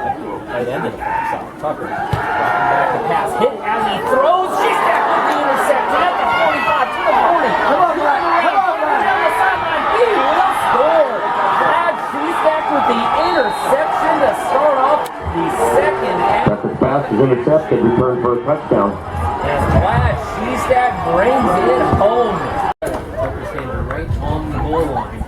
Right end of the side. Tucker dropping back the pass. Hit as he throws. Shestack with the interception at the 45 to the 40. Come on, Brad. Come on, Brad. Down the sideline. He will score. Brad Shestack with the interception to start off the second half. Tucker's pass is intercepted. Returned for a touchdown. As Brad Shestack brings it home. Tucker standing right on the goal line.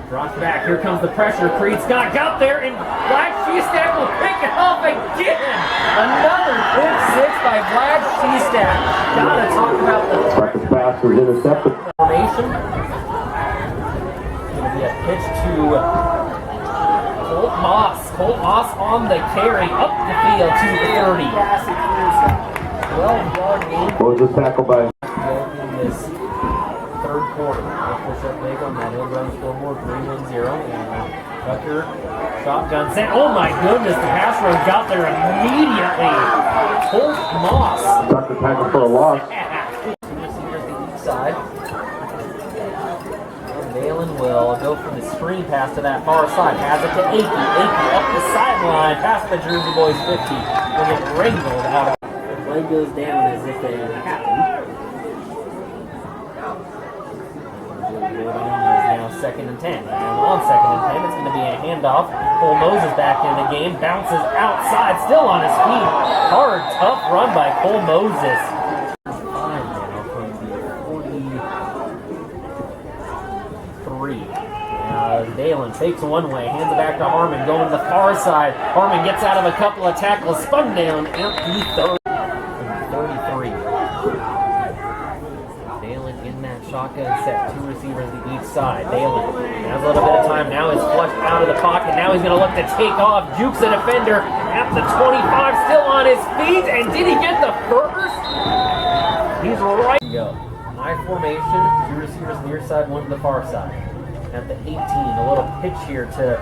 Drops back. Here comes the pressure. Creed Scott got there, and Vlad Shestack will pick it up again. Another pick six by Vlad Shestack. Gotta talk about the Tucker's pass was intercepted. Formation. It's gonna be a pitch to Colt Moss. Colt Moss on the carry up the field to the 30. 12-yard game. Moses tackled by In this third quarter. Push up big on that Hillbrun scoreboard, 3-1-0. And Tucker, shotgun set. Oh my goodness, the pass rush got there immediately. Colt Moss. Tucker tackled for a loss. Two receivers to each side. Valen will go for the screen pass to that far side. Has it to Akey. Akey up the sideline, past the Jersey Boys 50. Will get wrangled out. The play goes down as if it happened. Now 2nd and 10. And on 2nd and 10, it's going to be a handoff. Cole Moses back in the game. Bounces outside, still on his feet. Hard, tough run by Cole Moses. Now from the 43. Dalen takes one way, hands it back to Harmon, going to the far side. Harmon gets out of a couple of tackles, spun down at the 33. Dalen in that shotgun set, two receivers to each side. Dalen has a little bit of time, now is flushed out of the pocket. Now he's going to look to take off, jukes a defender at the 25, still on his feet, and did he get the first? He's right. Go. High formation, two receivers near side, one to the far side. At the 18, a little pitch here to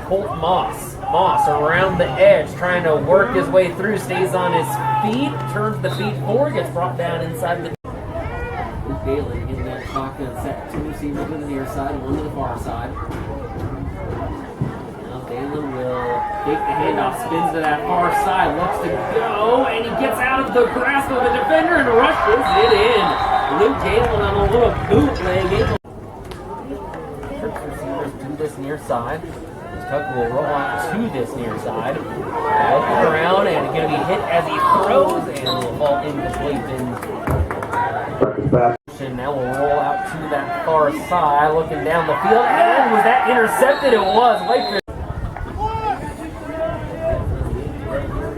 Colt Moss. Moss around the edge, trying to work his way through, stays on his feet, turns the feet forward, gets brought down inside the... Luke Dalen in that shotgun set, two receivers to the near side, one to the far side. Now Dalen will take the handoff, spins to that far side, looks to go, and he gets out of the grasp of the defender and rushes it in. Luke Dalen on a little bootleg. Receivers to this near side. Tucker will roll out to this near side. Looking around and going to be hit as he throws and will fall incomplete. And now we'll roll out to that far side, looking down the field. And was that intercepted? It was. Whitefish.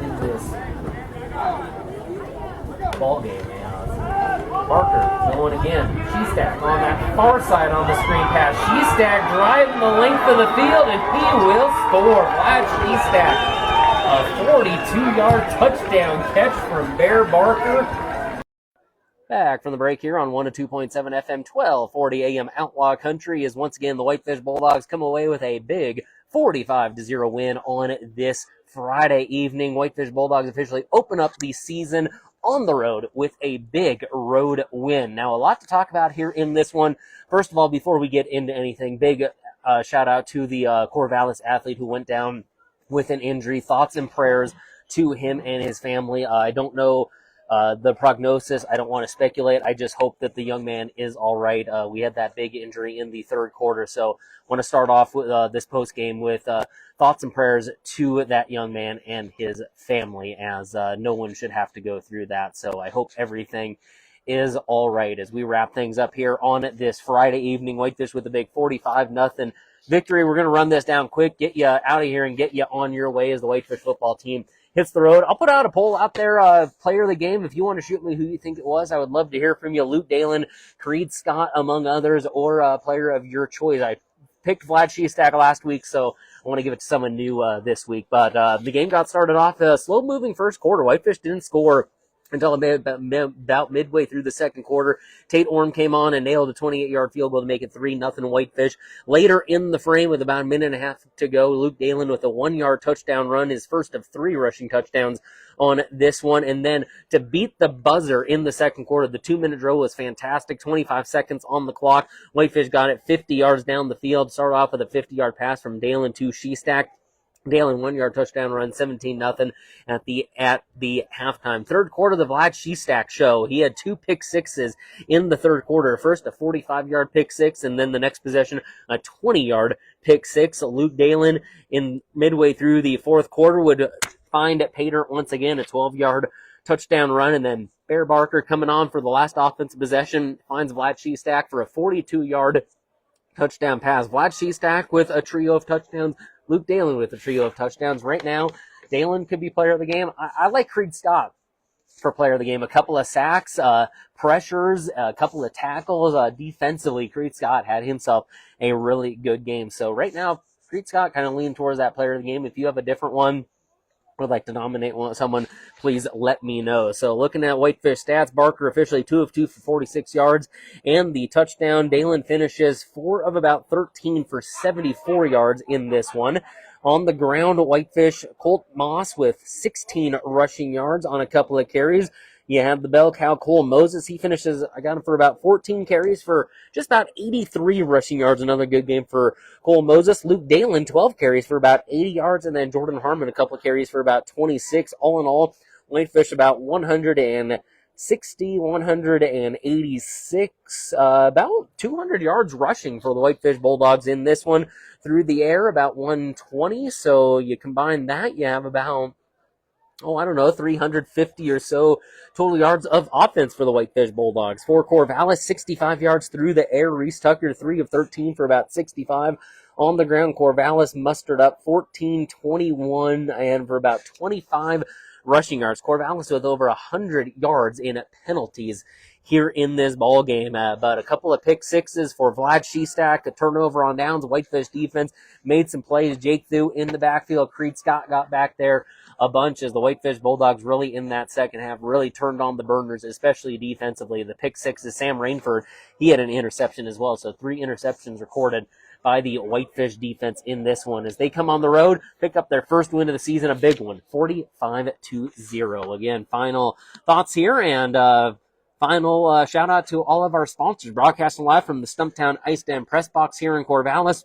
In this ball game. Parker going again. Shestack on that far side on the screen pass. Shestack driving the length of the field, and he will score. Vlad Shestack, a 42-yard touchdown catch from Bear Barker. Back from the break here on 102.7 FM, 1240 AM Outlaw Country, is once again the Whitefish Bulldogs come away with a big 45-0 win on this Friday evening. Whitefish Bulldogs officially open up the season on the road with a big road win. Now, a lot to talk about here in this one. First of all, before we get into anything, big shout out to the Corvallis athlete who went down with an injury. Thoughts and prayers to him and his family. I don't know the prognosis. I don't want to speculate. I just hope that the young man is all right. We had that big injury in the third quarter, so I want to start off with this post game with thoughts and prayers to that young man and his family, as no one should have to go through that. So I hope everything is all right as we wrap things up here on this Friday evening. Whitefish with a big 45-0 victory. We're going to run this down quick, get you out of here and get you on your way as the Whitefish football team hits the road. I'll put out a poll out there, player of the game. If you want to shoot me who you think it was, I would love to hear from you. Luke Dalen, Creed Scott, among others, or player of your choice. I picked Vlad Shestack last week, so I want to give it to someone new this week. But the game got started off a slow-moving first quarter. Whitefish didn't score until about midway through the second quarter. Tate Orm came on and nailed a 28-yard field goal to make it 3-0 Whitefish. Later in the frame, with about a minute and a half to go, Luke Dalen with a 1-yard touchdown run, his first of 3 rushing touchdowns on this one. And then to beat the buzzer in the second quarter, the 2-minute drill was fantastic. 25 seconds on the clock. Whitefish got it 50 yards down the field. Started off with a 50-yard pass from Dalen to Shestack. Dalen 1-yard touchdown run, 17-0 at the halftime. Third quarter, the Vlad Shestack show. He had 2 pick sixes in the third quarter. First, a 45-yard pick six, and then the next possession, a 20-yard pick six. Luke Dalen, in midway through the fourth quarter, would find Pater once again, a 12-yard touchdown run, and then Bear Barker coming on for the last offensive possession finds Vlad Shestack for a 42-yard touchdown pass. Vlad Shestack with a trio of touchdowns. Luke Dalen with a trio of touchdowns. Right now, Dalen could be player of the game. I like Creed Scott for player of the game. A couple of sacks, pressures, a couple of tackles. Defensively, Creed Scott had himself a really good game. So right now, Creed Scott kind of leaning towards that player of the game. If you have a different one, would like to nominate someone, please let me know. So looking at Whitefish stats, Barker officially 2 of 2 for 46 yards and the touchdown. Dalen finishes 4 of about 13 for 74 yards in this one. On the ground, Whitefish, Colt Moss with 16 rushing yards on a couple of carries. You have the bell cow, Cole Moses. He finishes, I got him for about 14 carries for just about 83 rushing yards. Another good game for Cole Moses. Luke Dalen, 12 carries for about 80 yards. And then Jordan Harmon, a couple of carries for about 26. All in all, Whitefish about 160, 186, about 200 yards rushing for the Whitefish Bulldogs in this one. Through the air, about 120. So you combine that, you have about 350 or so total yards of offense for the Whitefish Bulldogs. For Corvallis, 65 yards through the air. Reese Tucker, 3 of 13 for about 65. On the ground, Corvallis mustered up 14, 21, and for about 25 rushing yards. Corvallis with over 100 yards in penalties here in this ball game. But a couple of pick sixes for Vlad Shestack, a turnover on downs. Whitefish defense made some plays. Jake Thu in the backfield. Creed Scott got back there a bunch as the Whitefish Bulldogs really in that second half really turned on the burners, especially defensively. The pick sixes, Sam Rainford, he had an interception as well. So 3 interceptions recorded by the Whitefish defense in this one as they come on the road, pick up their first win of the season, a big one, 45-0. Again, final thoughts here and final shout out to all of our sponsors, broadcasting live from the Stumptown Ice Dam Press Box here in Corvallis.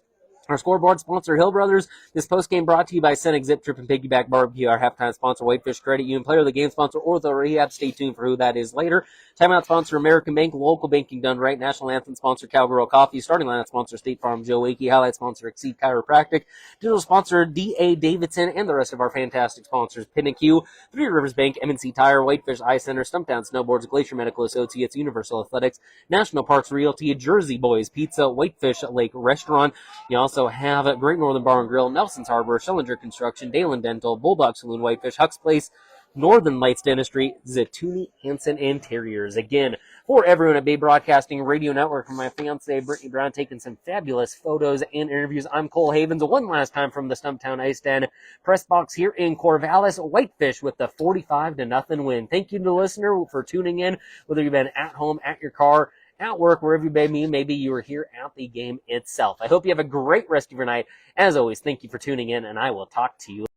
Our scoreboard sponsor, Hill Brothers. This postgame brought to you by Scenic Zip Trip and Piggyback Barbecue. Our halftime sponsor, Whitefish Credit Union. Player of the game sponsor, Ortho Rehab. Stay tuned for who that is later. Timeout sponsor, American Bank. Local banking done right. National Anthem sponsor, Cowgirl Coffee. Starting lineup sponsor, State Farm Joe Wakey. Highlight sponsor, Exceed Chiropractic. Digital sponsor, D.A. Davidson. And the rest of our fantastic sponsors, Pinnacle, Three Rivers Bank, M&C Tire, Whitefish Eye Center, Stumptown Snowboards, Glacier Medical Associates, Universal Athletics, National Parks Realty, Jersey Boys Pizza, Whitefish Lake Restaurant. You also have a Great Northern Bar and Grill, Nelson's Harbor, Schillinger Construction, Dalen Dental, Bulldog Saloon, Whitefish, Huck's Place, Northern Lights Dentistry, Zatuni Hansen Interiors. Again, for everyone at Bay Broadcasting Radio Network, from my fiancee Brittany Brown, taking some fabulous photos and interviews. I'm Cole Havens. One last time from the Stumptown Ice Den press box here in Corvallis. Whitefish with the 45-0 win. Thank you to the listener for tuning in, whether you've been at home, at your car, at work, wherever you may be. Maybe you were here at the game itself. I hope you have a great rest of your night. As always, thank you for tuning in, and I will talk to you